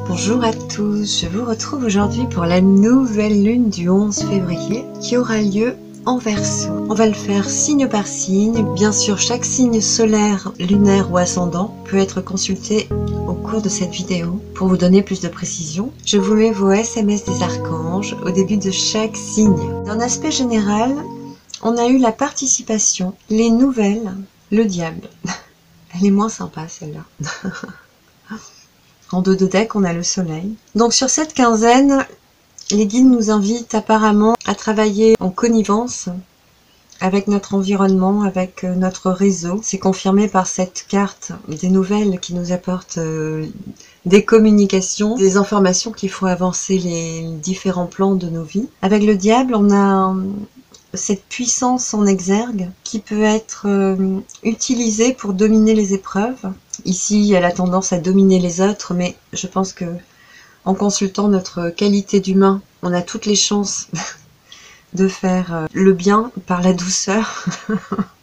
Bonjour à tous, je vous retrouve aujourd'hui pour la nouvelle lune du 11 février qui aura lieu en Verseau. On va le faire signe par signe. Bien sûr, chaque signe solaire, lunaire ou ascendant peut être consulté au cours de cette vidéo. Pour vous donner plus de précision, je vous mets vos SMS des archanges au début de chaque signe. D'un aspect général, on a eu la participation, les nouvelles, le diable. Elle est moins sympa celle-là. En dos de deck, on a le soleil. Donc sur cette quinzaine, les guides nous invitent apparemment à travailler en connivence avec notre environnement, avec notre réseau. C'est confirmé par cette carte des nouvelles qui nous apporte des communications, des informations qui font avancer les différents plans de nos vies. Avec le diable, on a cette puissance en exergue qui peut être utilisée pour dominer les épreuves. Ici, elle a tendance à dominer les autres, mais je pense que en consultant notre qualité d'humain, on a toutes les chances de faire le bien par la douceur,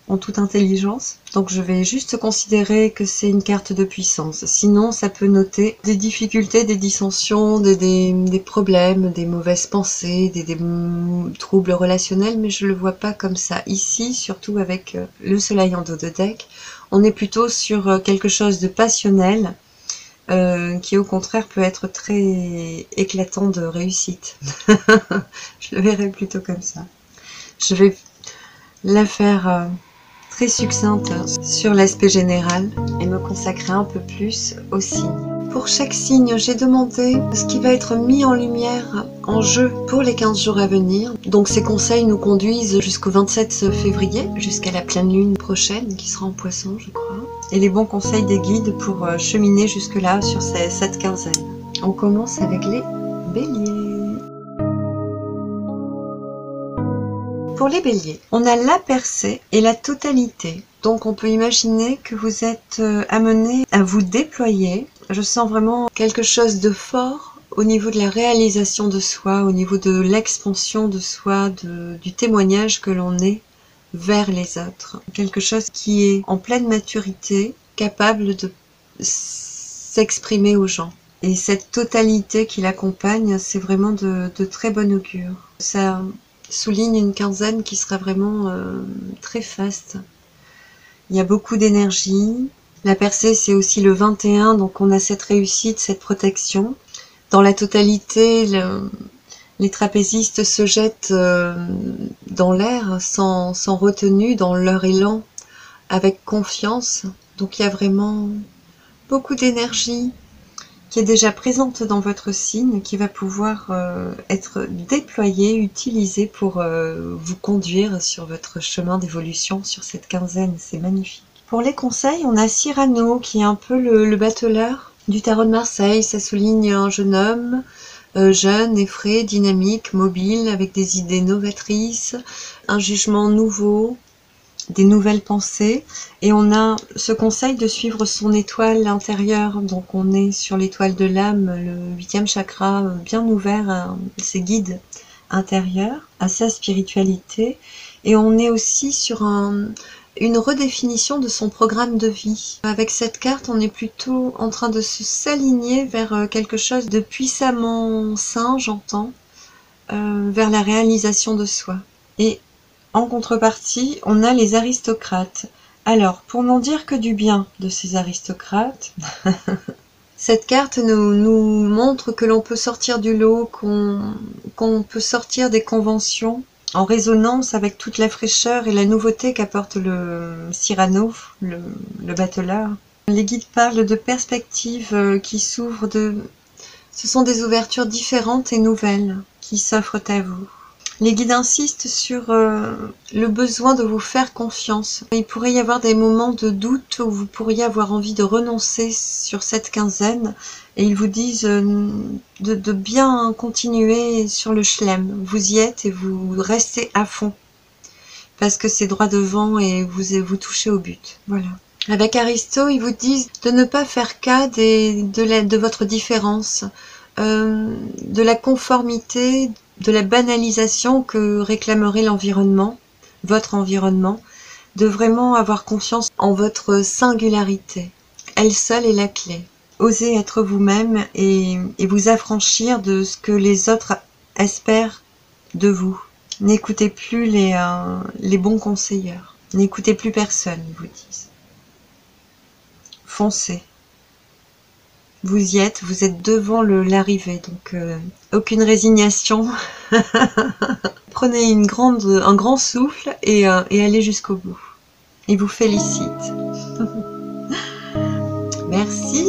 en toute intelligence. Donc je vais juste considérer que c'est une carte de puissance. Sinon, ça peut noter des difficultés, des dissensions, des problèmes, des mauvaises pensées, des troubles relationnels, mais je le vois pas comme ça. Ici, surtout avec le soleil en dos de deck, on est plutôt sur quelque chose de passionnel, qui au contraire peut être très éclatant de réussite. Je le verrai plutôt comme ça. Je vais la faire très succincte sur l'aspect général et me consacrer un peu plus aux signes. Pour chaque signe, j'ai demandé ce qui va être mis en lumière, en jeu pour les 15 jours à venir. Donc ces conseils nous conduisent jusqu'au 27 février, jusqu'à la pleine lune prochaine qui sera en Poisson, je crois. Et les bons conseils des guides pour cheminer jusque-là sur cette quinzaine. On commence avec les béliers. Pour les béliers, on a la percée et la totalité. Donc on peut imaginer que vous êtes amené à vous déployer. Je sens vraiment quelque chose de fort au niveau de la réalisation de soi, au niveau de l'expansion de soi, du témoignage que l'on est vers les autres. Quelque chose qui est en pleine maturité, capable de s'exprimer aux gens. Et cette totalité qui l'accompagne, c'est vraiment de très bon augure. Ça souligne une quinzaine qui sera vraiment très faste. Il y a beaucoup d'énergie. La percée, c'est aussi le 21, donc on a cette réussite, cette protection. Dans la totalité, les trapézistes se jettent dans l'air sans retenue, dans leur élan, avec confiance. Donc il y a vraiment beaucoup d'énergie qui est déjà présente dans votre signe, qui va pouvoir être déployée, utilisée pour vous conduire sur votre chemin d'évolution sur cette quinzaine. C'est magnifique. Pour les conseils, on a Cyrano, qui est un peu le battleur du tarot de Marseille. Ça souligne un jeune homme, jeune, effrayé, dynamique, mobile, avec des idées novatrices, un jugement nouveau, des nouvelles pensées, et on a ce conseil de suivre son étoile intérieure. Donc on est sur l'étoile de l'âme, le 8e chakra, bien ouvert à ses guides intérieurs, à sa spiritualité, et on est aussi sur une redéfinition de son programme de vie. Avec cette carte, on est plutôt en train de s'aligner vers quelque chose de puissamment sain, j'entends, vers la réalisation de soi. Et en contrepartie, on a les aristocrates. Alors, pour n'en dire que du bien de ces aristocrates, cette carte nous montre que l'on peut sortir du lot, qu'on peut sortir des conventions en résonance avec toute la fraîcheur et la nouveauté qu'apporte le Cyrano, le battleur. Les guides parlent de perspectives qui s'ouvrent, ce sont des ouvertures différentes et nouvelles qui s'offrent à vous. Les guides insistent sur le besoin de vous faire confiance. Il pourrait y avoir des moments de doute où vous pourriez avoir envie de renoncer sur cette quinzaine, et ils vous disent de bien continuer sur le chelem. Vous y êtes et vous restez à fond, parce que c'est droit devant et vous touchez au but. Voilà. Avec Aristo, ils vous disent de ne pas faire cas de votre différence, de la conformité, de la banalisation que réclamerait l'environnement, votre environnement, de vraiment avoir confiance en votre singularité. Elle seule est la clé. osez être vous-même et vous affranchir de ce que les autres espèrent de vous. N'écoutez plus les bons conseilleurs. N'écoutez plus personne, ils vous disent. Foncez. Vous y êtes, vous êtes devant l'arrivée, donc aucune résignation. Prenez un grand souffle et allez jusqu'au bout. Il vous félicite. Merci.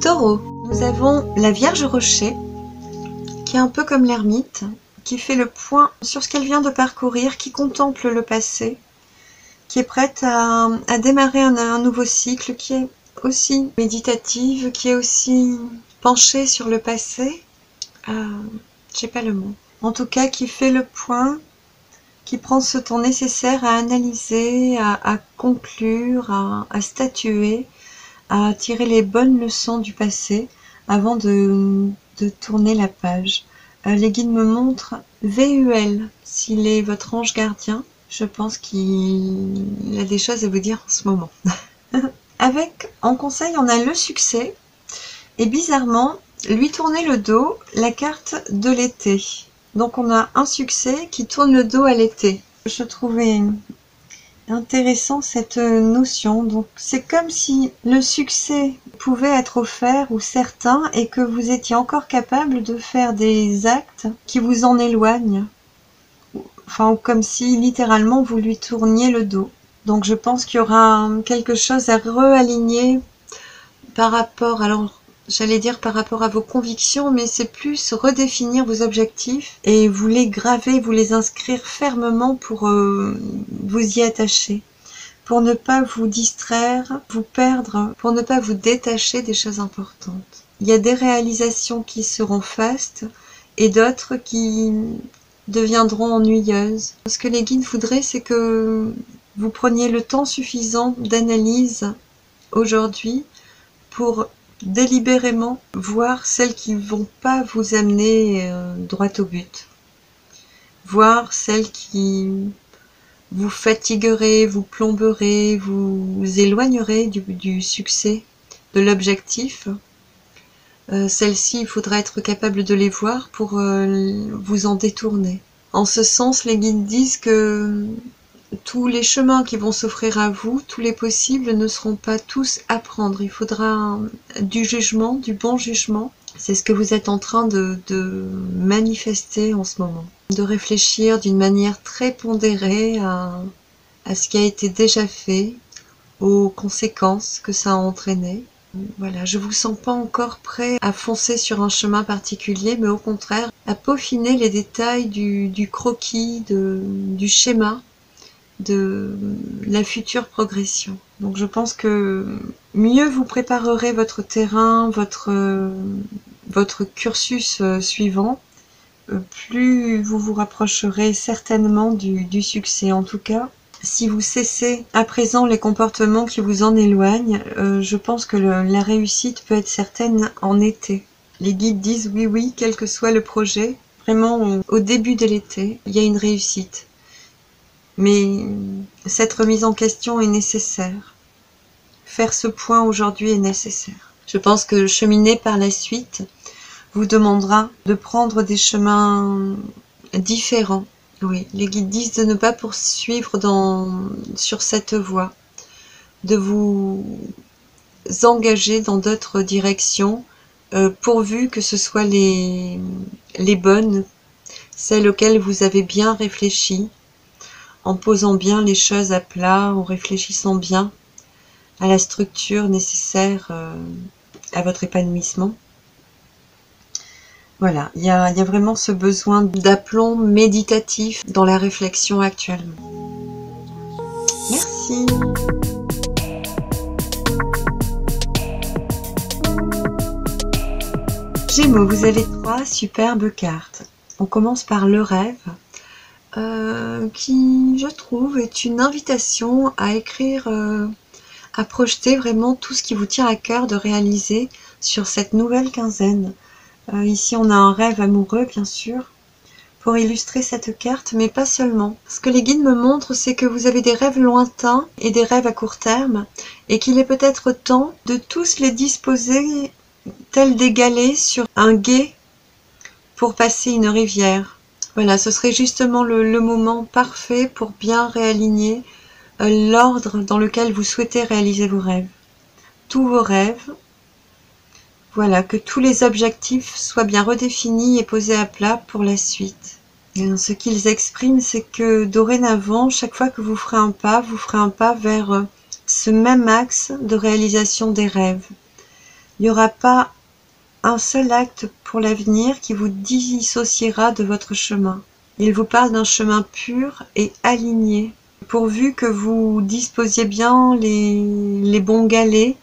Taureau, nous avons la Vierge Rocher, qui est un peu comme l'ermite, qui fait le point sur ce qu'elle vient de parcourir, qui contemple le passé, qui est prête à démarrer un nouveau cycle, qui est aussi méditative, qui est aussi penchée sur le passé. J'ai pas le mot. En tout cas, qui fait le point, qui prend ce temps nécessaire à analyser, à conclure, à statuer, à tirer les bonnes leçons du passé avant de tourner la page. Les guides me montrent VUL, s'il est votre ange gardien. Je pense qu'il a des choses à vous dire en ce moment. En conseil, on a le succès. Et bizarrement, lui tourner le dos, la carte de l'été. Donc on a un succès qui tourne le dos à l'été. Je trouvais intéressant cette notion. Donc c'est comme si le succès pouvait être offert ou certain et que vous étiez encore capable de faire des actes qui vous en éloignent. Enfin, comme si littéralement vous lui tourniez le dos. Donc je pense qu'il y aura quelque chose à réaligner par rapport, alors j'allais dire par rapport à vos convictions, mais c'est plus redéfinir vos objectifs et vous les graver, vous les inscrire fermement pour vous y attacher, pour ne pas vous distraire, vous perdre, pour ne pas vous détacher des choses importantes. Il y a des réalisations qui seront fastes et d'autres qui deviendront ennuyeuses. Ce que les guides voudraient, c'est que vous preniez le temps suffisant d'analyse aujourd'hui pour délibérément voir celles qui vont pas vous amener droit au but. Voir celles qui vous fatigueraient, vous plomberaient, vous éloigneraient du succès, de l'objectif. Celles-ci, il faudra être capable de les voir pour vous en détourner. En ce sens, les guides disent que tous les chemins qui vont s'offrir à vous, tous les possibles, ne seront pas tous à prendre. Il faudra du jugement, du bon jugement. C'est ce que vous êtes en train de manifester en ce moment. De réfléchir d'une manière très pondérée à ce qui a été déjà fait, aux conséquences que ça a entraîné. Voilà, je vous sens pas encore prêt à foncer sur un chemin particulier, mais au contraire, à peaufiner les détails du croquis, du schéma, de la future progression. Donc je pense que mieux vous préparerez votre terrain, votre cursus suivant, plus vous vous rapprocherez certainement du succès. En tout cas, si vous cessez à présent les comportements qui vous en éloignent, je pense que la réussite peut être certaine en été. Les guides disent oui, oui, quel que soit le projet, vraiment au début de l'été, il y a une réussite. Mais cette remise en question est nécessaire. Faire ce point aujourd'hui est nécessaire. Je pense que cheminer par la suite vous demandera de prendre des chemins différents. Oui, les guides disent de ne pas poursuivre sur cette voie, de vous engager dans d'autres directions, pourvu que ce soit les bonnes, celles auxquelles vous avez bien réfléchi, en posant bien les choses à plat, en réfléchissant bien à la structure nécessaire à votre épanouissement. Voilà, il y a vraiment ce besoin d'aplomb méditatif dans la réflexion actuellement. Merci. Gémeaux, vous avez 3 superbes cartes. On commence par le rêve, qui, je trouve, est une invitation à écrire, à projeter vraiment tout ce qui vous tient à cœur de réaliser sur cette nouvelle quinzaine. Ici, on a un rêve amoureux, bien sûr, pour illustrer cette carte, mais pas seulement. Ce que les guides me montrent, c'est que vous avez des rêves lointains et des rêves à court terme, et qu'il est peut-être temps de tous les disposer tels des galets sur un gué pour passer une rivière. Voilà, ce serait justement le moment parfait pour bien réaligner l'ordre dans lequel vous souhaitez réaliser vos rêves. Tous vos rêves, voilà, que tous les objectifs soient bien redéfinis et posés à plat pour la suite. Et ce qu'ils expriment, c'est que dorénavant, chaque fois que vous ferez un pas vers ce même axe de réalisation des rêves. Il n'y aura pas un seul acte pour l'avenir qui vous dissociera de votre chemin. Il vous parle d'un chemin pur et aligné, pourvu que vous disposiez bien les bons galets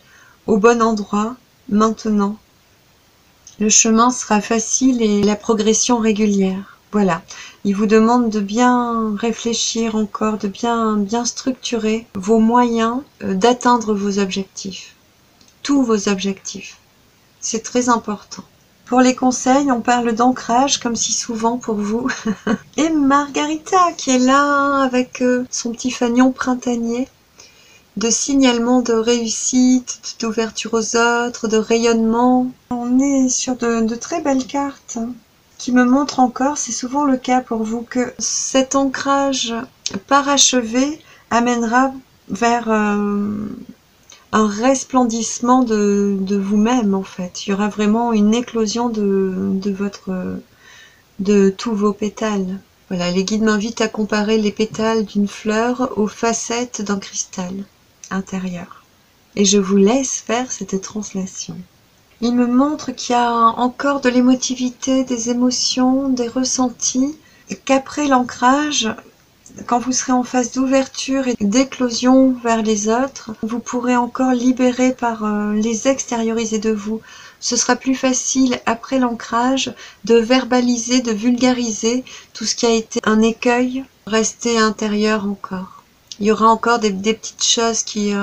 au bon endroit, maintenant. Le chemin sera facile et la progression régulière. Voilà, il vous demande de bien réfléchir encore, de bien structurer vos moyens d'atteindre vos objectifs. Tous vos objectifs. C'est très important. Pour les conseils, on parle d'ancrage, comme si souvent pour vous. Et Margarita, qui est là avec son petit fanion printanier, de signalement de réussite, d'ouverture aux autres, de rayonnement. On est sur de très belles cartes qui me montrent encore, c'est souvent le cas pour vous, que cet ancrage parachevé amènera vers un resplendissement de vous-même, en fait. Il y aura vraiment une éclosion de tous vos pétales. Voilà, les guides m'invitent à comparer les pétales d'une fleur aux facettes d'un cristal intérieur. Et je vous laisse faire cette translation. Il me montre qu'il y a encore de l'émotivité, des émotions, des ressentis, et qu'après l'ancrage, quand vous serez en phase d'ouverture et d'éclosion vers les autres, vous pourrez encore libérer par les extérioriser de vous. Ce sera plus facile après l'ancrage de verbaliser, de vulgariser tout ce qui a été un écueil resté intérieur encore. Il y aura encore des petites choses qui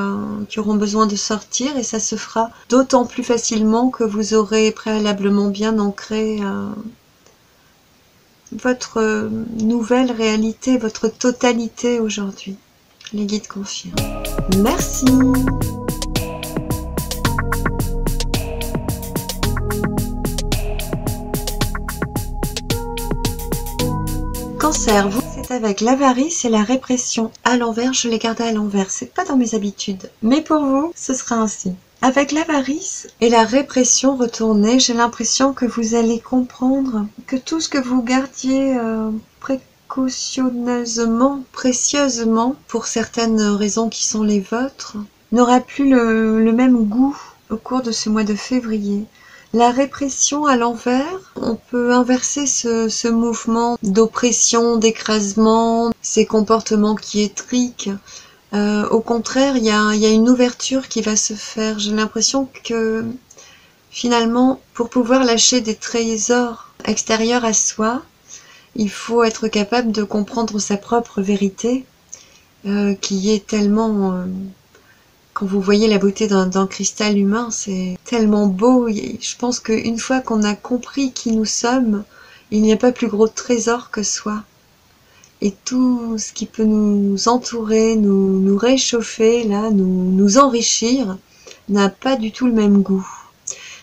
auront besoin de sortir et ça se fera d'autant plus facilement que vous aurez préalablement bien ancré votre nouvelle réalité, votre totalité aujourd'hui. Les guides confirment. Merci. Cancer, vous êtes avec l'avarice et la répression. À l'envers, je l'ai gardé à l'envers. C'est pas dans mes habitudes. Mais pour vous, ce sera ainsi. Avec l'avarice et la répression retournée, j'ai l'impression que vous allez comprendre que tout ce que vous gardiez précautionneusement, précieusement, pour certaines raisons qui sont les vôtres, n'aura plus le même goût au cours de ce mois de février. La répression à l'envers, on peut inverser ce mouvement d'oppression, d'écrasement, ces comportements qui étriquent. Au contraire, il y a une ouverture qui va se faire. J'ai l'impression que finalement, pour pouvoir lâcher des trésors extérieurs à soi, il faut être capable de comprendre sa propre vérité, qui est tellement... quand vous voyez la beauté d'un cristal humain, c'est tellement beau. Je pense qu'une fois qu'on a compris qui nous sommes, il n'y a pas plus gros trésor que soi. Et tout ce qui peut nous entourer, nous réchauffer, là, nous enrichir, n'a pas du tout le même goût.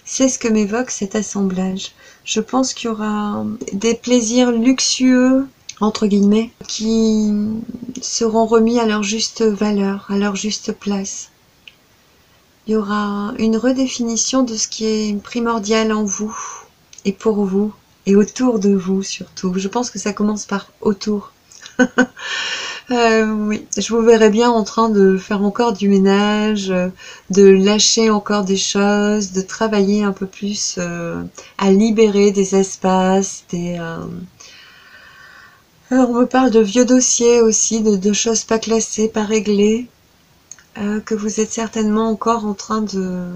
C'est ce que m'évoque cet assemblage. Je pense qu'il y aura des plaisirs luxueux, entre guillemets, qui seront remis à leur juste valeur, à leur juste place. Il y aura une redéfinition de ce qui est primordial en vous, et pour vous, et autour de vous surtout. Je pense que ça commence par autour. Oui, je vous verrai bien en train de faire encore du ménage, de lâcher encore des choses, de travailler un peu plus à libérer des espaces, on me parle de vieux dossiers aussi, de choses pas classées, pas réglées, que vous êtes certainement encore en train de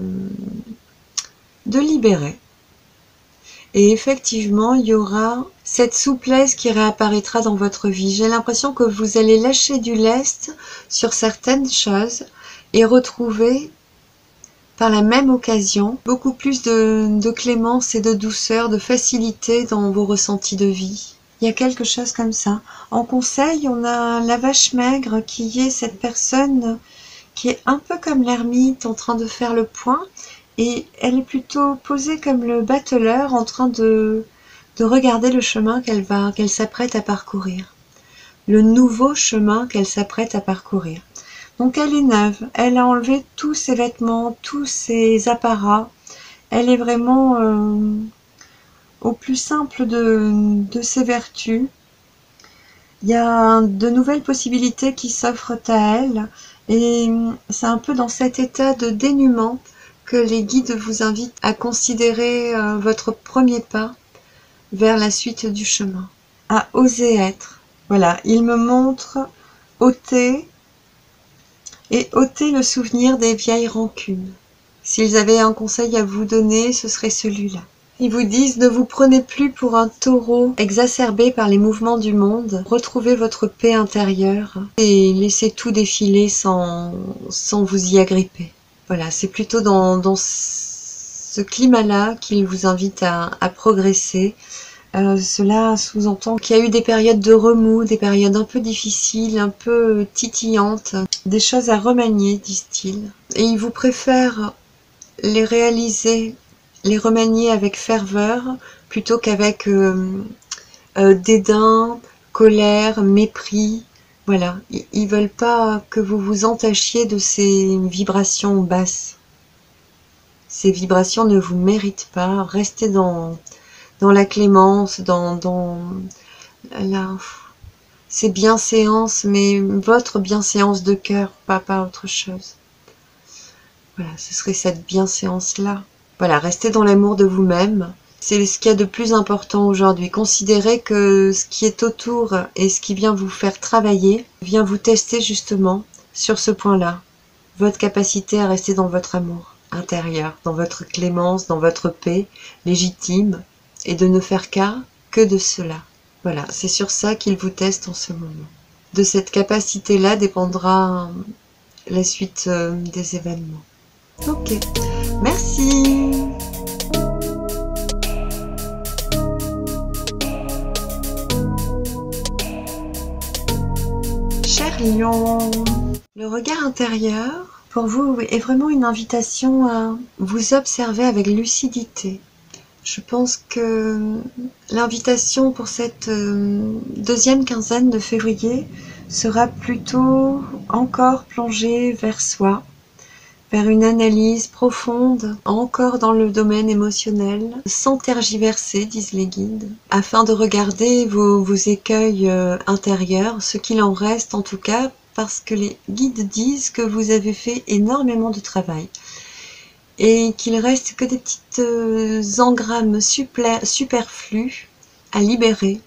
libérer. Et effectivement, il y aura cette souplesse qui réapparaîtra dans votre vie. J'ai l'impression que vous allez lâcher du lest sur certaines choses et retrouver, par la même occasion, beaucoup plus de clémence et de douceur, de facilité dans vos ressentis de vie. Il y a quelque chose comme ça. En conseil, on a la vache maigre qui est cette personne qui est un peu comme l'ermite en train de faire le point, et elle est plutôt posée comme le bateleur en train de regarder le chemin qu'elle s'apprête à parcourir. Le nouveau chemin qu'elle s'apprête à parcourir. Donc elle est neuve, elle a enlevé tous ses vêtements, tous ses apparats, elle est vraiment au plus simple de ses vertus. Il y a de nouvelles possibilités qui s'offrent à elle, et c'est un peu dans cet état de dénuement que les guides vous invitent à considérer votre premier pas vers la suite du chemin, à oser être. Voilà, il me montre ôter le souvenir des vieilles rancunes. S'ils avaient un conseil à vous donner, ce serait celui-là. Ils vous disent, ne vous prenez plus pour un taureau exacerbé par les mouvements du monde. Retrouvez votre paix intérieure et laissez tout défiler sans vous y agripper. Voilà, c'est plutôt dans ce climat-là qu'ils vous invitent à progresser. Cela sous-entend qu'il y a eu des périodes de remous, des périodes un peu difficiles, un peu titillantes, des choses à remanier, disent-ils. Et ils vous préfèrent les réaliser, les remanier avec ferveur, plutôt qu'avec dédain, colère, mépris. Voilà, ils veulent pas que vous vous entachiez de ces vibrations basses. Ces vibrations ne vous méritent pas. Restez dans la clémence, dans ces bienséances, mais votre bienséance de cœur, pas autre chose. Voilà, ce serait cette bienséance-là. Voilà, restez dans l'amour de vous-même. C'est ce qu'il y a de plus important aujourd'hui. Considérez que ce qui est autour et ce qui vient vous faire travailler, vient vous tester justement sur ce point-là. Votre capacité à rester dans votre amour intérieur, dans votre clémence, dans votre paix légitime, et de ne faire cas que de cela. Voilà, c'est sur ça qu'il vous teste en ce moment. De cette capacité-là dépendra la suite des événements. Ok, merci. Cher Lion, le regard intérieur, pour vous, est vraiment une invitation à vous observer avec lucidité. Je pense que l'invitation pour cette deuxième quinzaine de février sera plutôt encore plongée vers soi, vers une analyse profonde, encore dans le domaine émotionnel, sans tergiverser, disent les guides, afin de regarder vos écueils intérieurs, ce qu'il en reste en tout cas, parce que les guides disent que vous avez fait énormément de travail et qu'il reste que des petites engrammes superflus à libérer.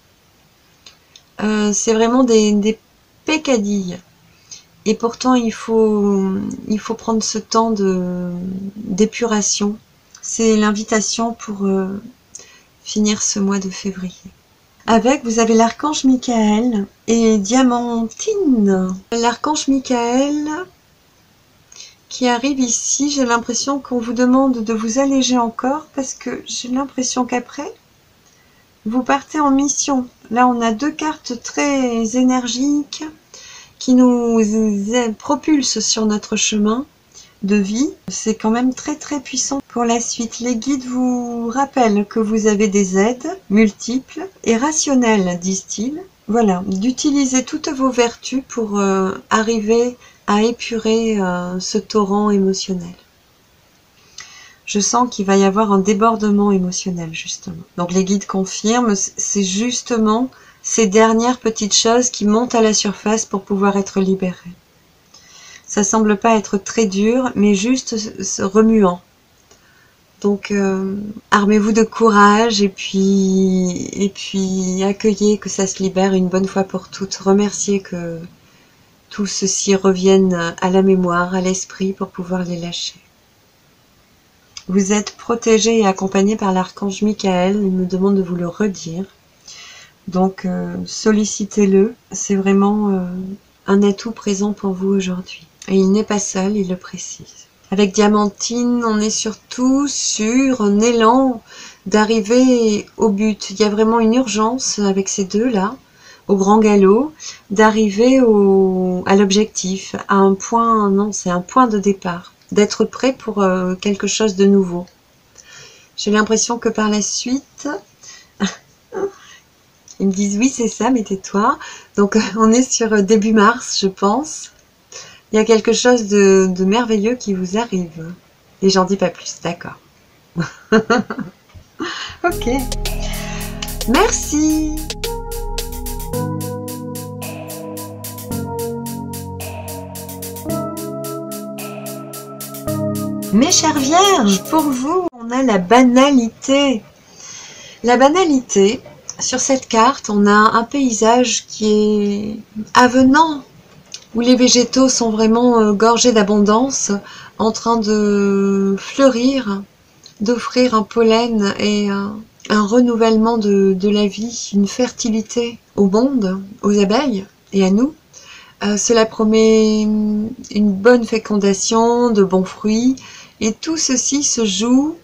C'est vraiment des peccadilles. Et pourtant, il faut prendre ce temps d'épuration. C'est l'invitation pour finir ce mois de février. Avec, vous avez l'archange Michael et Diamantine. L'archange Michael qui arrive ici, j'ai l'impression qu'on vous demande de vous alléger encore parce que j'ai l'impression qu'après, vous partez en mission. Là, on a deux cartes très énergiques qui nous propulsent sur notre chemin de vie. C'est quand même très très puissant pour la suite. Les guides vous rappellent que vous avez des aides multiples et rationnelles, disent-ils. Voilà, d'utiliser toutes vos vertus pour arriver à épurer ce torrent émotionnel. Je sens qu'il va y avoir un débordement émotionnel, justement. Donc les guides confirment, c'est justement ces dernières petites choses qui montent à la surface pour pouvoir être libérées. Ça semble pas être très dur, mais juste remuant. Donc armez-vous de courage et puis accueillez que ça se libère une bonne fois pour toutes. Remerciez que tout ceci revienne à la mémoire, à l'esprit pour pouvoir les lâcher. Vous êtes protégé et accompagné par l'archange Michael, il me demande de vous le redire. Donc sollicitez-le, c'est vraiment un atout présent pour vous aujourd'hui. Et il n'est pas seul, il le précise. Avec Diamantine, on est surtout sur un élan d'arriver au but. Il y a vraiment une urgence avec ces deux-là, au grand galop, d'arriver à l'objectif, à un point, non, c'est un point de départ, d'être prêt pour quelque chose de nouveau. J'ai l'impression que par la suite, ils me disent oui c'est ça, mais tais-toi. Donc on est sur début mars, je pense. Il y a quelque chose de merveilleux qui vous arrive. Et j'en dis pas plus, d'accord. Ok. Merci. Mes chères vierges, pour vous, on a la banalité. La banalité, sur cette carte, on a un paysage qui est avenant, où les végétaux sont vraiment gorgés d'abondance, en train de fleurir, d'offrir un pollen et un renouvellement de la vie, une fertilité au monde, aux abeilles et à nous. Cela promet une bonne fécondation, de bons fruits, et tout ceci se joue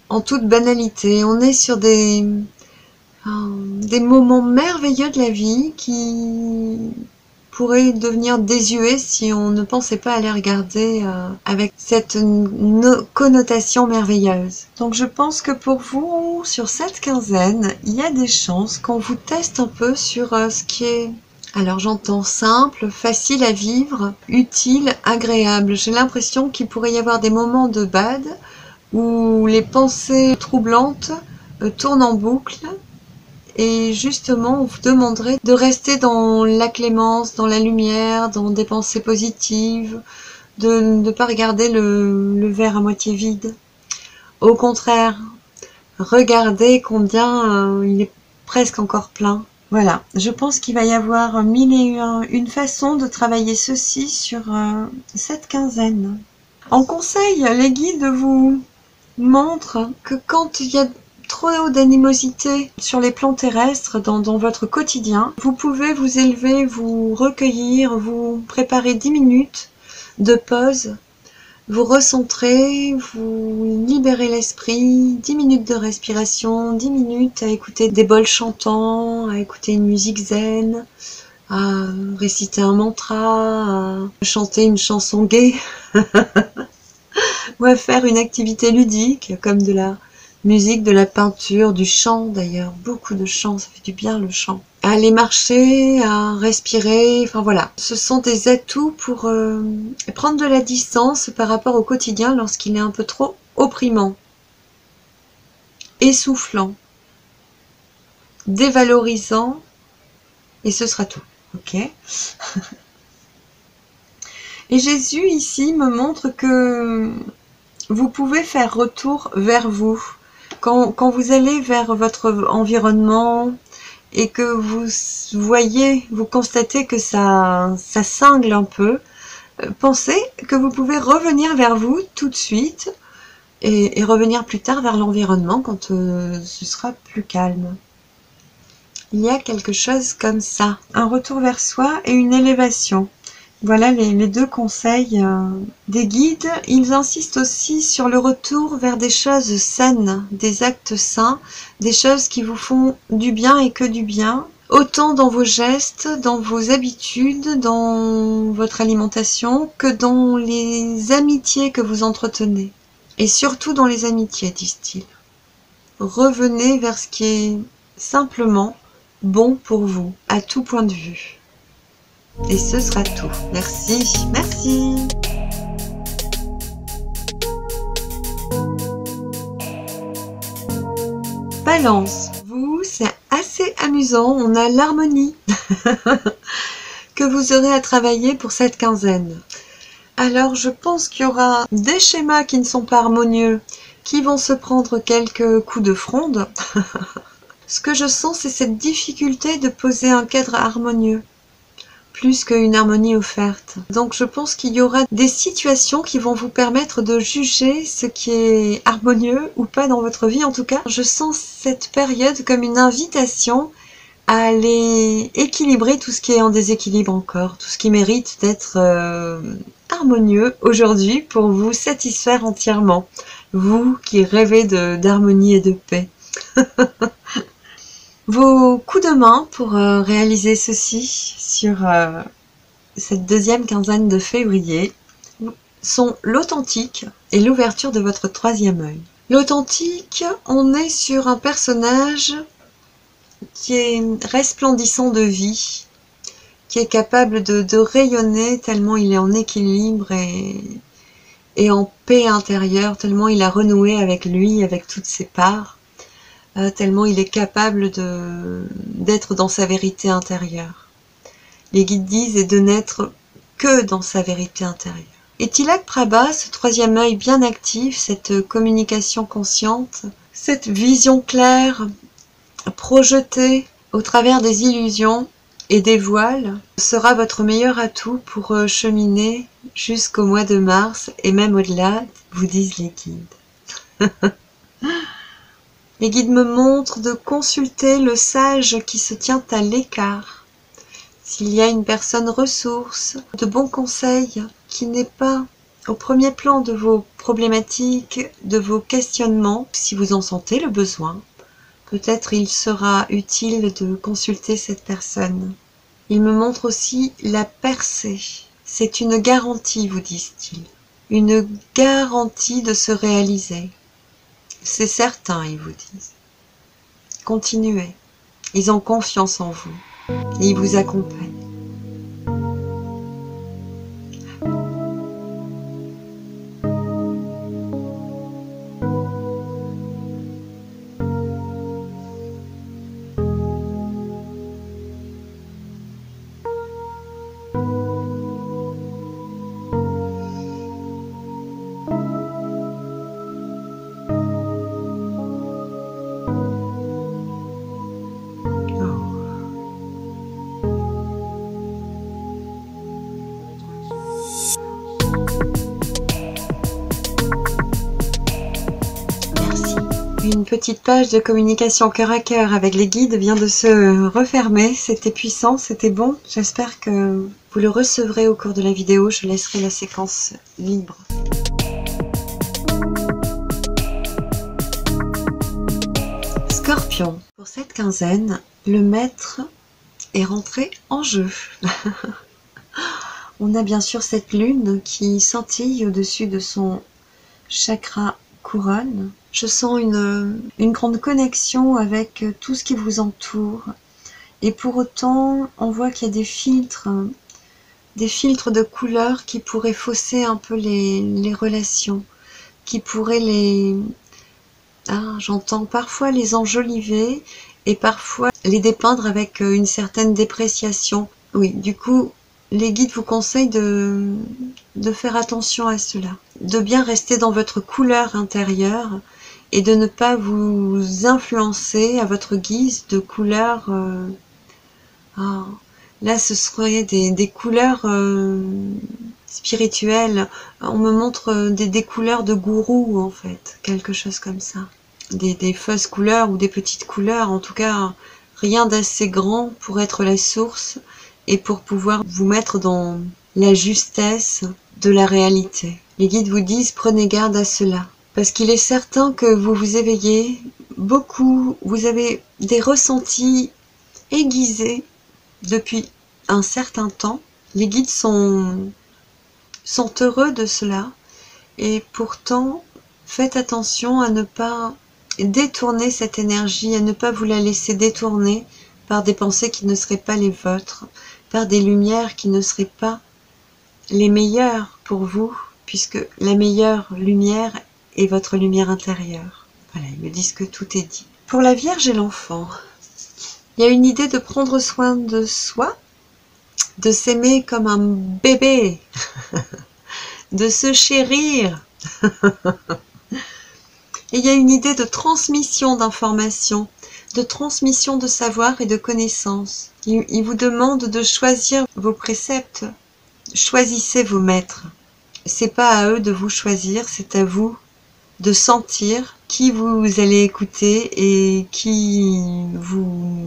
en toute banalité. On est sur des moments merveilleux de la vie qui pourraient devenir désuets si on ne pensait pas à les regarder avec cette connotation merveilleuse. Donc je pense que pour vous, sur cette quinzaine, il y a des chances qu'on vous teste un peu sur ce qui est, alors j'entends simple, facile à vivre, utile, agréable. J'ai l'impression qu'il pourrait y avoir des moments de bad où les pensées troublantes tournent en boucle. Et justement, on vous demanderait de rester dans la clémence, dans la lumière, dans des pensées positives, de ne pas regarder le verre à moitié vide. Au contraire, regardez combien il est presque encore plein. Voilà, je pense qu'il va y avoir mille et une façons de travailler ceci sur cette quinzaine. En conseil, les guides vous montrent que quand il y a trop d'animosité sur les plans terrestres dans votre quotidien, vous pouvez vous élever, vous recueillir, vous préparer 10 minutes de pause, vous recentrer, vous libérer l'esprit, 10 minutes de respiration, 10 minutes à écouter des bols chantants, à écouter une musique zen, à réciter un mantra, à chanter une chanson gaie, ou à faire une activité ludique comme de la musique, de la peinture, du chant d'ailleurs, beaucoup de chant, ça fait du bien le chant. À aller marcher, à respirer, enfin voilà. Ce sont des atouts pour prendre de la distance par rapport au quotidien lorsqu'il est un peu trop opprimant, essoufflant, dévalorisant, et ce sera tout. Ok. Et Jésus ici me montre que vous pouvez faire retour vers vous. Quand vous allez vers votre environnement et que vous voyez, vous constatez que ça cingle un peu, pensez que vous pouvez revenir vers vous tout de suite et revenir plus tard vers l'environnement quand ce sera plus calme. Il y a quelque chose comme ça, un retour vers soi et une élévation. Voilà les deux conseils des guides. Ils insistent aussi sur le retour vers des choses saines, des actes sains, des choses qui vous font du bien et que du bien, autant dans vos gestes, dans vos habitudes, dans votre alimentation, que dans les amitiés que vous entretenez. Et surtout dans les amitiés, disent-ils. Revenez vers ce qui est simplement bon pour vous, à tout point de vue. Et ce sera tout. Merci, merci. Balance, vous, c'est assez amusant. On a l'harmonie que vous aurez à travailler pour cette quinzaine. Alors, je pense qu'il y aura des schémas qui ne sont pas harmonieux, qui vont se prendre quelques coups de fronde. Ce que je sens, c'est cette difficulté de poser un cadre harmonieux, plus qu'une harmonie offerte. Donc je pense qu'il y aura des situations qui vont vous permettre de juger ce qui est harmonieux ou pas dans votre vie. En tout cas, je sens cette période comme une invitation à aller équilibrer tout ce qui est en déséquilibre encore, tout ce qui mérite d'être harmonieux aujourd'hui pour vous satisfaire entièrement, vous qui rêvez d'harmonie et de paix. Vos coups de main pour réaliser ceci sur cette deuxième quinzaine de février sont l'authentique et l'ouverture de votre troisième œil. L'authentique, on est sur un personnage qui est resplendissant de vie, qui est capable de rayonner tellement il est en équilibre et en paix intérieure, tellement il a renoué avec lui, avec toutes ses parts, tellement il est capable d'être dans sa vérité intérieure. Les guides disent et de n'être que dans sa vérité intérieure. Et Tilak Prabha, ce troisième œil bien actif, cette communication consciente, cette vision claire, projetée au travers des illusions et des voiles, sera votre meilleur atout pour cheminer jusqu'au mois de mars et même au-delà, vous disent les guides. Les guides me montrent de consulter le sage qui se tient à l'écart. S'il y a une personne ressource, de bons conseils, qui n'est pas au premier plan de vos problématiques, de vos questionnements, si vous en sentez le besoin, peut-être il sera utile de consulter cette personne. Il me montre aussi la percée. C'est une garantie, vous disent-ils. Une garantie de se réaliser. C'est certain, ils vous disent. Continuez. Ils ont confiance en vous. Et ils vous accompagnent. Une petite page de communication cœur à cœur avec les guides vient de se refermer. C'était puissant, c'était bon. J'espère que vous le recevrez au cours de la vidéo. Je laisserai la séquence libre. Scorpion. Pour cette quinzaine, le maître est rentré en jeu. On a bien sûr cette lune qui scintille au-dessus de son chakra couronne. Je sens une grande connexion avec tout ce qui vous entoure. Et pour autant, on voit qu'il y a des filtres de couleurs qui pourraient fausser un peu les relations, qui pourraient j'entends parfois les enjoliver et parfois les dépeindre avec une certaine dépréciation. Oui, du coup, les guides vous conseillent de faire attention à cela, de bien rester dans votre couleur intérieure et de ne pas vous influencer à votre guise de couleurs. Là, ce seraient des couleurs spirituelles. On me montre des couleurs de gourou, en fait, quelque chose comme ça. Des fausses couleurs ou des petites couleurs, en tout cas, rien d'assez grand pour être la source et pour pouvoir vous mettre dans la justesse de la réalité. Les guides vous disent, prenez garde à cela. Parce qu'il est certain que vous vous éveillez beaucoup, vous avez des ressentis aiguisés depuis un certain temps. Les guides sont heureux de cela et pourtant faites attention à ne pas détourner cette énergie, à ne pas vous la laisser détourner par des pensées qui ne seraient pas les vôtres, par des lumières qui ne seraient pas les meilleures pour vous, puisque la meilleure lumière est votre lumière intérieure. Voilà, ils me disent que tout est dit. Pour la Vierge et l'enfant, il y a une idée de prendre soin de soi, de s'aimer comme un bébé, de se chérir. Et il y a une idée de transmission d'informations, de transmission de savoir et de connaissances. Il vous demande de choisir vos préceptes. Choisissez vos maîtres. C'est pas à eux de vous choisir, c'est à vous de sentir qui vous allez écouter et qui vous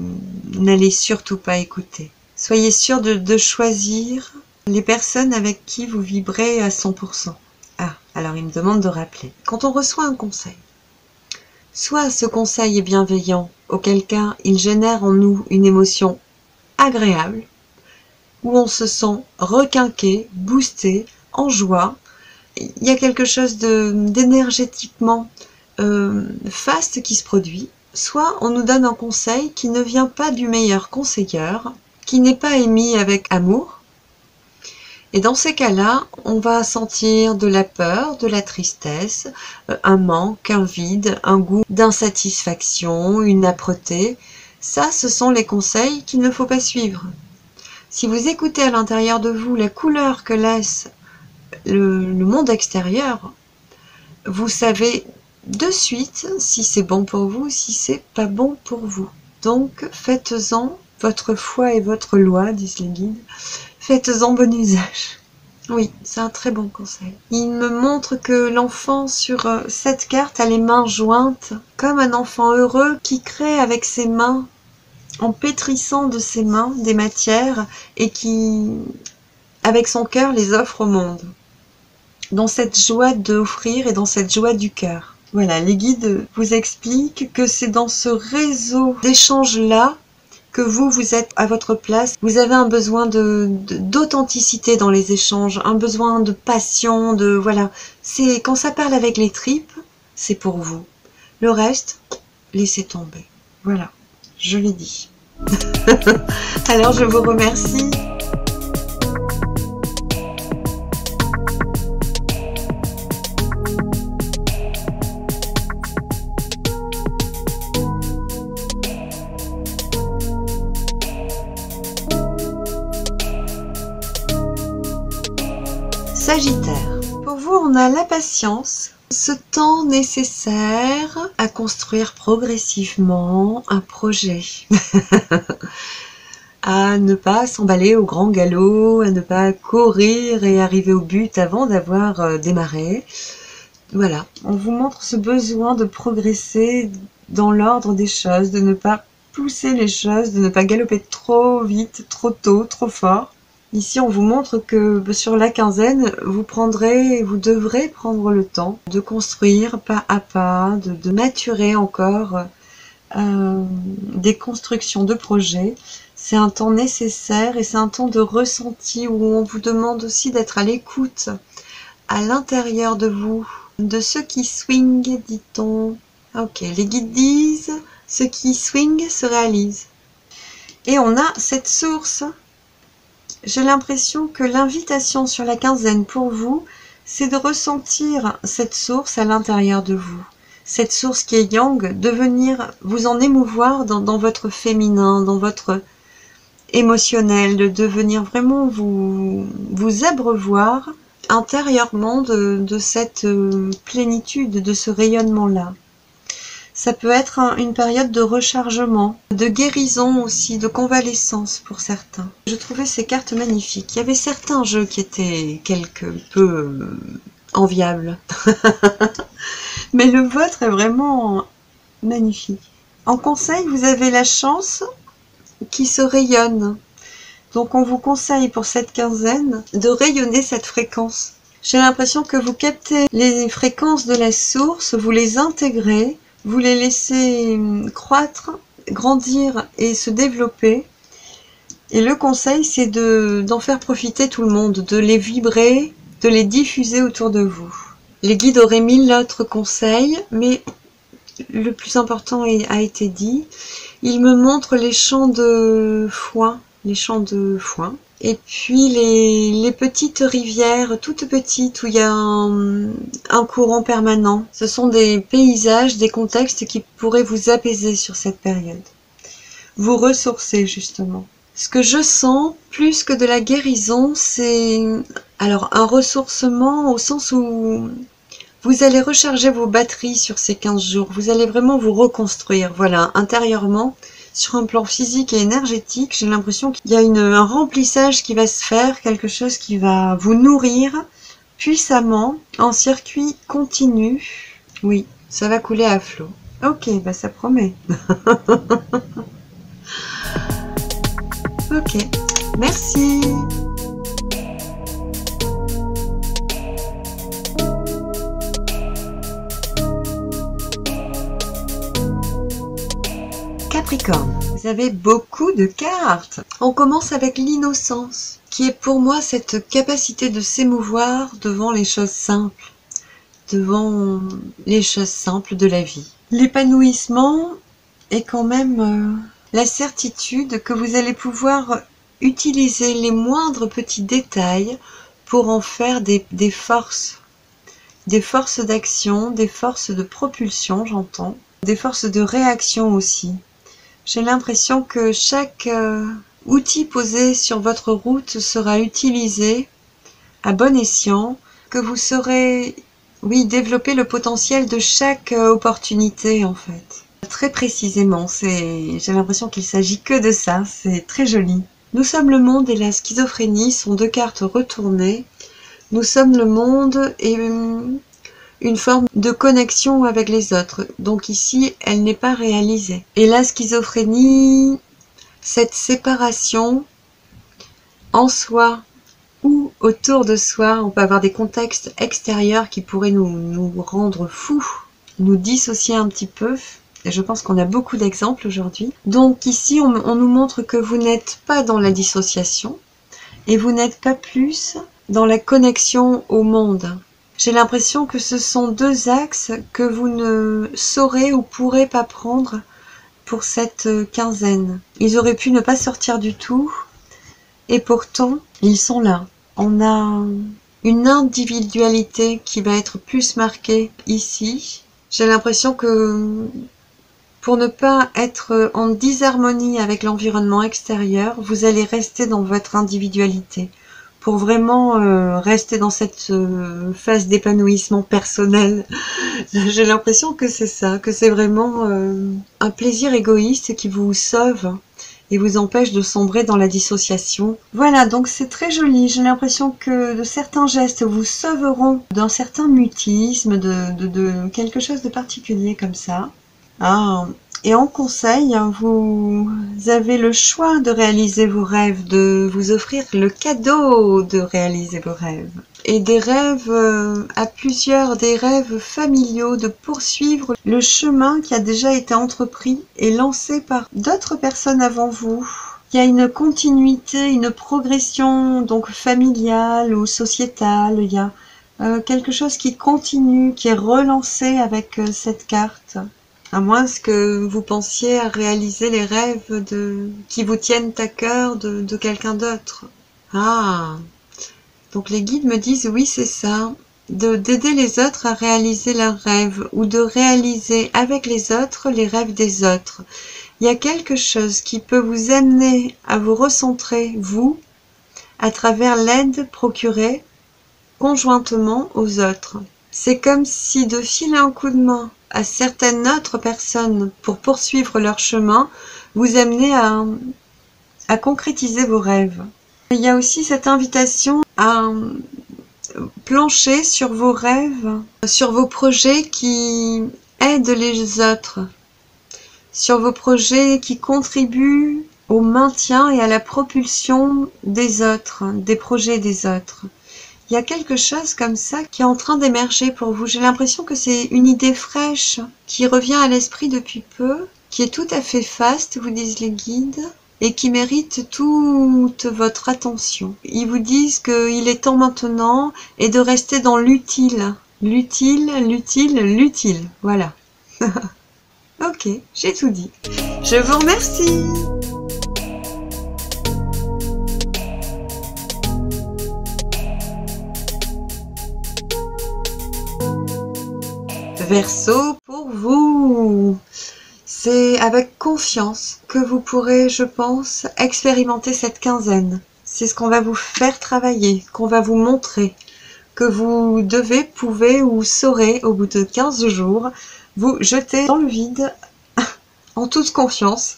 n'allez surtout pas écouter. Soyez sûr de choisir les personnes avec qui vous vibrez à 100%. Ah, alors il me demande de rappeler. Quand on reçoit un conseil, soit ce conseil est bienveillant, auquel cas il génère en nous une émotion agréable, où on se sent requinqué, boosté, en joie. Il y a quelque chose d'énergétiquement faste qui se produit. Soit on nous donne un conseil qui ne vient pas du meilleur conseilleur, qui n'est pas émis avec amour. Et dans ces cas-là, on va sentir de la peur, de la tristesse, un manque, un vide, un goût d'insatisfaction, une âpreté. Ça, ce sont les conseils qu'il ne faut pas suivre. Si vous écoutez à l'intérieur de vous la couleur que laisse le monde extérieur, vous savez de suite si c'est bon pour vous, si c'est pas bon pour vous. Donc faites-en votre foi et votre loi, disent les guides. Faites-en bon usage. Oui, c'est un très bon conseil. Il me montre que l'enfant sur cette carte a les mains jointes, comme un enfant heureux qui crée avec ses mains, en pétrissant de ses mains des matières et qui, avec son cœur, les offre au monde. Dans cette joie d'offrir et dans cette joie du cœur. Voilà, les guides vous expliquent que c'est dans ce réseau d'échanges-là que vous êtes à votre place. Vous avez un besoin d'authenticité dans les échanges, un besoin de passion, voilà. C'est quand ça parle avec les tripes, c'est pour vous. Le reste, laissez tomber. Voilà, je l'ai dit. Alors je vous remercie. Sagittaire. Pour vous, on a la patience, ce temps nécessaire à construire progressivement un projet, à ne pas s'emballer au grand galop, à ne pas courir et arriver au but avant d'avoir démarré. Voilà, on vous montre ce besoin de progresser dans l'ordre des choses, de ne pas pousser les choses, de ne pas galoper trop vite, trop tôt, trop fort. Ici, on vous montre que sur la quinzaine, vous devrez prendre le temps de construire pas à pas, de maturer encore des constructions de projets. C'est un temps nécessaire et c'est un temps de ressenti où on vous demande aussi d'être à l'écoute à l'intérieur de vous, de ce qui swing, dit-on. Ok, les guides disent, ce qui swing se réalise. Et on a cette source. J'ai l'impression que l'invitation sur la quinzaine pour vous, c'est de ressentir cette source à l'intérieur de vous. Cette source qui est yang, de venir vous en émouvoir dans votre féminin, dans votre émotionnel, de venir vraiment vous abreuvoir intérieurement de cette plénitude, de ce rayonnement-là. Ça peut être une période de rechargement, de guérison aussi, de convalescence pour certains. Je trouvais ces cartes magnifiques. Il y avait certains jeux qui étaient quelque peu enviables. Mais le vôtre est vraiment magnifique. En conseil, vous avez la chance qui se rayonne. Donc on vous conseille pour cette quinzaine de rayonner cette fréquence. J'ai l'impression que vous captez les fréquences de la source, vous les intégrez, vous les laissez croître, grandir et se développer. Et le conseil, c'est d'en faire profiter tout le monde, de les vibrer, de les diffuser autour de vous. Les guides auraient 1000 autres conseils, mais le plus important a été dit. Ils me montrent les champs de foin, et puis les petites rivières, toutes petites, où il y a un courant permanent. Ce sont des paysages, des contextes qui pourraient vous apaiser sur cette période. Vous ressourcer, justement. Ce que je sens, plus que de la guérison, c'est alors un ressourcement au sens où vous allez recharger vos batteries sur ces 15 jours. Vous allez vraiment vous reconstruire, voilà, intérieurement. Sur un plan physique et énergétique, j'ai l'impression qu'il y a un remplissage qui va se faire, quelque chose qui va vous nourrir puissamment en circuit continu, Oui, ça va couler à flot. Ok, bah ça promet. Ok, merci. Capricorne, vous avez beaucoup de cartes. On commence avec l'innocence, qui est pour moi cette capacité de s'émouvoir devant les choses simples, devant les choses simples de la vie. L'épanouissement est quand même la certitude que vous allez pouvoir utiliser les moindres petits détails pour en faire des forces d'action, des forces de propulsion, j'entends, des forces de réaction aussi. J'ai l'impression que chaque outil posé sur votre route sera utilisé à bon escient, que vous saurez, oui, développer le potentiel de chaque opportunité en fait. Très précisément, j'ai l'impression qu'il s'agit que de ça, c'est très joli. Nous sommes le monde et la schizophrénie sont deux cartes retournées. Nous sommes le monde et une forme de connexion avec les autres. Donc ici, elle n'est pas réalisée. Et la schizophrénie, cette séparation en soi ou autour de soi, on peut avoir des contextes extérieurs qui pourraient nous rendre fous, nous dissocier un petit peu. Et je pense qu'on a beaucoup d'exemples aujourd'hui. Donc ici, on nous montre que vous n'êtes pas dans la dissociation et vous n'êtes pas plus dans la connexion au monde. J'ai l'impression que ce sont deux axes que vous ne saurez ou pourrez pas prendre pour cette quinzaine. Ils auraient pu ne pas sortir du tout, et pourtant, ils sont là. On a une individualité qui va être plus marquée ici. J'ai l'impression que pour ne pas être en disharmonie avec l'environnement extérieur, vous allez rester dans votre individualité. Pour vraiment rester dans cette phase d'épanouissement personnel. J'ai l'impression que c'est ça, que c'est vraiment un plaisir égoïste qui vous sauve et vous empêche de sombrer dans la dissociation. Voilà, donc c'est très joli. J'ai l'impression que de certains gestes vous sauveront d'un certain mutisme, de quelque chose de particulier comme ça. Ah, et en conseil, vous avez le choix de réaliser vos rêves, de vous offrir le cadeau de réaliser vos rêves. Et des rêves à plusieurs, des rêves familiaux, de poursuivre le chemin qui a déjà été entrepris et lancé par d'autres personnes avant vous. Il y a une continuité, une progression donc familiale ou sociétale, il y a quelque chose qui continue, qui est relancé avec cette carte. À moins que vous pensiez à réaliser les rêves qui vous tiennent à cœur de quelqu'un d'autre. Ah, donc les guides me disent oui, c'est ça, d'aider les autres à réaliser leurs rêves ou de réaliser avec les autres les rêves des autres. Il y a quelque chose qui peut vous amener à vous recentrer, vous, à travers l'aide procurée conjointement aux autres. C'est comme si de filer un coup de main à certaines autres personnes pour poursuivre leur chemin, vous amenez à concrétiser vos rêves. Il y a aussi cette invitation à plancher sur vos rêves, sur vos projets qui aident les autres, sur vos projets qui contribuent au maintien et à la propulsion des autres, des projets des autres. Il y a quelque chose comme ça qui est en train d'émerger pour vous. J'ai l'impression que c'est une idée fraîche qui revient à l'esprit depuis peu, qui est tout à fait faste, vous disent les guides, et qui mérite toute votre attention. Ils vous disent qu'il est temps maintenant et de rester dans l'utile. L'utile, l'utile, l'utile. Voilà. Ok, j'ai tout dit. Je vous remercie. Verseau, pour vous, c'est avec confiance que vous pourrez, je pense, expérimenter cette quinzaine. C'est ce qu'on va vous faire travailler, qu'on va vous montrer, que vous devez, pouvez ou saurez, au bout de 15 jours, vous jeter dans le vide en toute confiance.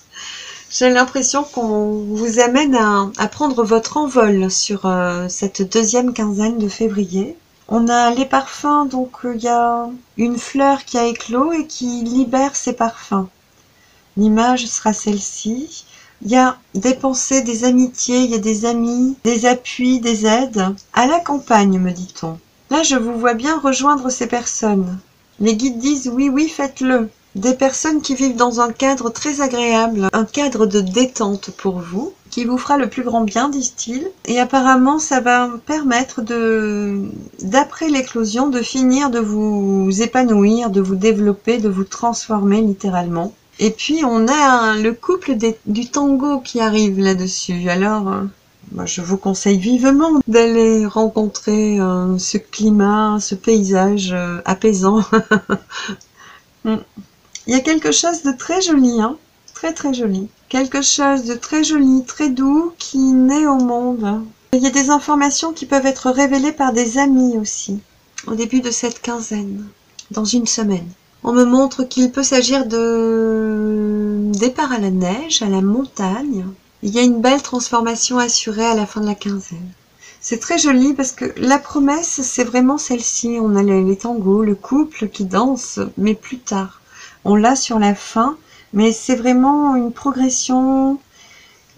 J'ai l'impression qu'on vous amène à prendre votre envol sur cette deuxième quinzaine de février. On a les parfums, donc il y a une fleur qui a éclos et qui libère ses parfums. L'image sera celle-ci. Il y a des pensées, des amitiés, il y a des amis, des appuis, des aides. À la campagne, me dit-on. Là, je vous vois bien rejoindre ces personnes. Les guides disent oui, oui, faites-le. Des personnes qui vivent dans un cadre très agréable, un cadre de détente pour vous, qui vous fera le plus grand bien, disent-ils. Et apparemment, ça va permettre d'après l'éclosion, de finir de vous épanouir, de vous développer, de vous transformer littéralement. Et puis, on a le couple du tango qui arrive là-dessus. Alors, moi, je vous conseille vivement d'aller rencontrer ce climat, ce paysage apaisant. Il y a quelque chose de très joli, hein, très très joli. Quelque chose de très joli, très doux qui naît au monde. Il y a des informations qui peuvent être révélées par des amis aussi, au début de cette quinzaine, dans une semaine. On me montre qu'il peut s'agir de départ à la neige, à la montagne. Il y a une belle transformation assurée à la fin de la quinzaine. C'est très joli parce que la promesse, c'est vraiment celle-ci. On a les tangos, le couple qui danse, mais plus tard. On l'a sur la fin, mais c'est vraiment une progression.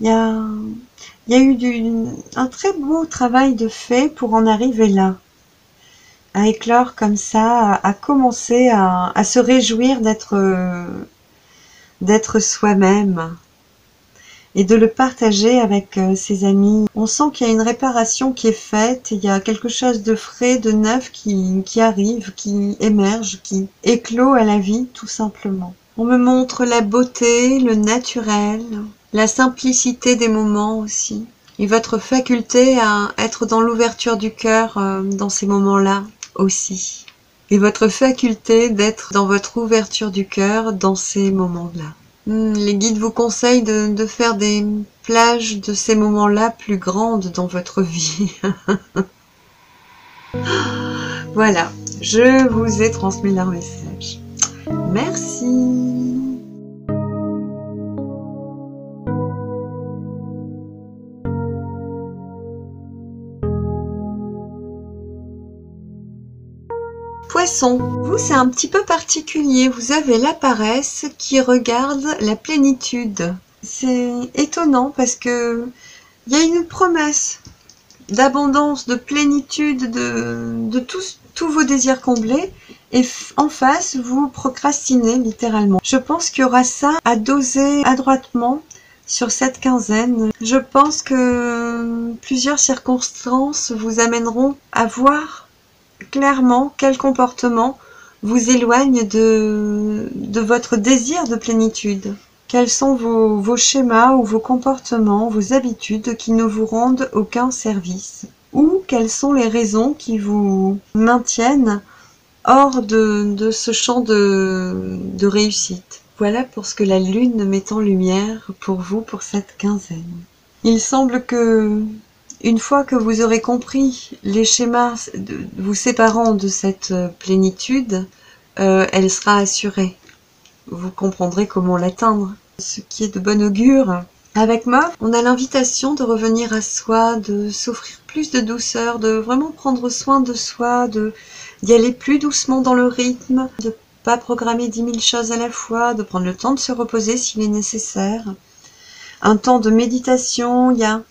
Il y a eu un très beau travail de fait pour en arriver là. À éclore comme ça, à commencer à se réjouir d'être soi-même et de le partager avec ses amis. On sent qu'il y a une réparation qui est faite, il y a quelque chose de frais, de neuf qui arrive, qui émerge, qui éclot à la vie tout simplement. On me montre la beauté, le naturel, la simplicité des moments aussi, et votre faculté à être dans l'ouverture du cœur dans ces moments-là aussi. Et votre faculté d'être dans votre ouverture du cœur dans ces moments-là. Les guides vous conseillent de faire des plages de ces moments-là plus grandes dans votre vie. Voilà, je vous ai transmis leur message. Merci. Poisson, vous c'est un petit peu particulier, vous avez la paresse qui regarde la plénitude. C'est étonnant parce que il y a une promesse d'abondance, de plénitude, de tous vos désirs comblés, et en face vous procrastinez littéralement. Je pense qu'il y aura ça à doser adroitement sur cette quinzaine. Je pense que plusieurs circonstances vous amèneront à voir clairement quel comportement vous éloigne de votre désir de plénitude. Quels sont vos schémas ou vos comportements, vos habitudes qui ne vous rendent aucun service? Ou quelles sont les raisons qui vous maintiennent hors de ce champ de réussite? Voilà pour ce que la lune met en lumière pour vous pour cette quinzaine. Il semble que une fois que vous aurez compris les schémas vous séparant de cette plénitude, elle sera assurée. Vous comprendrez comment l'atteindre, ce qui est de bon augure. Avec Mauve, on a l'invitation de revenir à soi, de s'offrir plus de douceur, de vraiment prendre soin de soi, d'y aller plus doucement dans le rythme, de pas programmer 10 000 choses à la fois, de prendre le temps de se reposer s'il est nécessaire. Un temps de méditation, il y a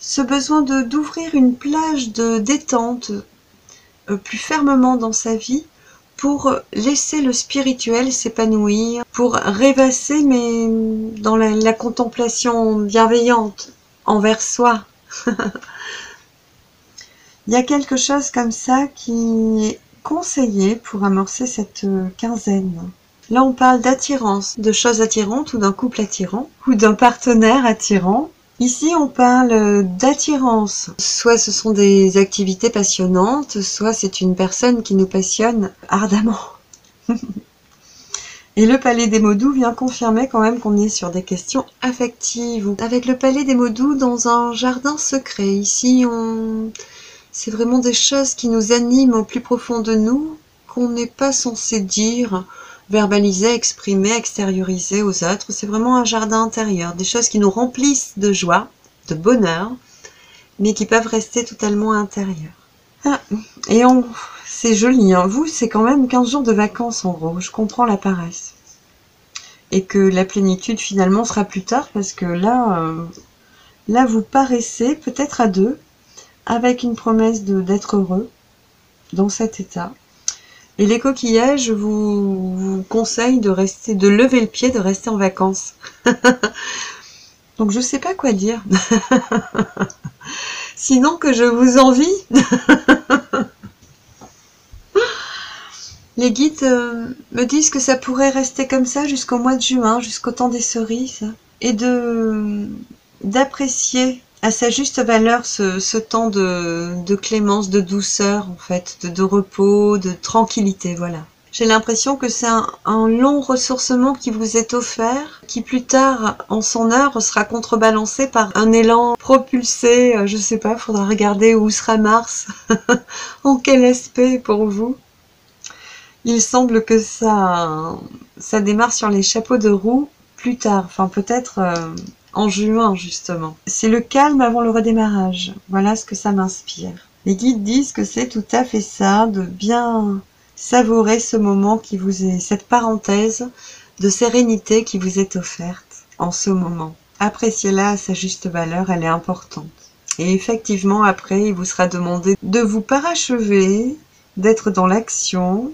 ce besoin d'ouvrir une plage de détente plus fermement dans sa vie pour laisser le spirituel s'épanouir, pour rêvasser mais dans la contemplation bienveillante envers soi. Il y a quelque chose comme ça qui est conseillé pour amorcer cette quinzaine. Là on parle d'attirance, de choses attirantes ou d'un couple attirant ou d'un partenaire attirant. Ici, on parle d'attirance. Soit ce sont des activités passionnantes, soit c'est une personne qui nous passionne ardemment. Et le palais des mots doux vient confirmer quand même qu'on est sur des questions affectives. Avec le palais des mots doux dans un jardin secret. Ici, c'est vraiment des choses qui nous animent au plus profond de nous, qu'on n'est pas censé dire, verbaliser, exprimer, extérioriser aux autres. C'est vraiment un jardin intérieur, des choses qui nous remplissent de joie, de bonheur, mais qui peuvent rester totalement intérieures. Ah, et c'est joli, hein. Vous, c'est quand même 15 jours de vacances en gros. Je comprends la paresse. Et que la plénitude finalement sera plus tard parce que là vous paraissez peut-être à deux avec une promesse d'être heureux dans cet état. Et les coquillages vous conseillent de rester, de lever le pied, de rester en vacances. Donc je sais pas quoi dire. Sinon que je vous envie. Les guides me disent que ça pourrait rester comme ça jusqu'au mois de juin, jusqu'au temps des cerises. Et d'apprécier à sa juste valeur ce temps de clémence, de douceur en fait, de repos, de tranquillité, voilà. J'ai l'impression que c'est un long ressourcement qui vous est offert, qui plus tard, en son heure, sera contrebalancé par un élan propulsé, je sais pas, faudra regarder où sera Mars, en quel aspect pour vous. Il semble que ça démarre sur les chapeaux de roue plus tard, enfin peut-être en juin justement. C'est le calme avant le redémarrage, voilà ce que ça m'inspire. Les guides disent que c'est tout à fait ça, de bien savourer ce moment qui vous est, cette parenthèse de sérénité qui vous est offerte en ce moment. Appréciez-la à sa juste valeur, elle est importante. Et effectivement, après, il vous sera demandé de vous parachever, d'être dans l'action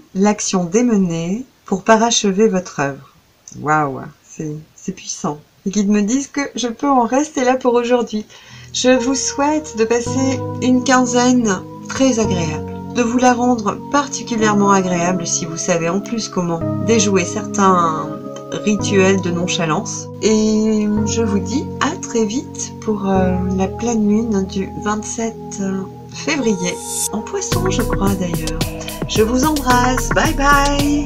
démenée pour parachever votre œuvre. Waouh, c'est puissant. Les guides me disent que je peux en rester là pour aujourd'hui. Je vous souhaite de passer une quinzaine très agréable, de vous la rendre particulièrement agréable si vous savez en plus comment déjouer certains rituels de nonchalance. Et je vous dis à très vite pour la pleine lune du 27 février, en Poisson je crois d'ailleurs. Je vous embrasse, bye bye.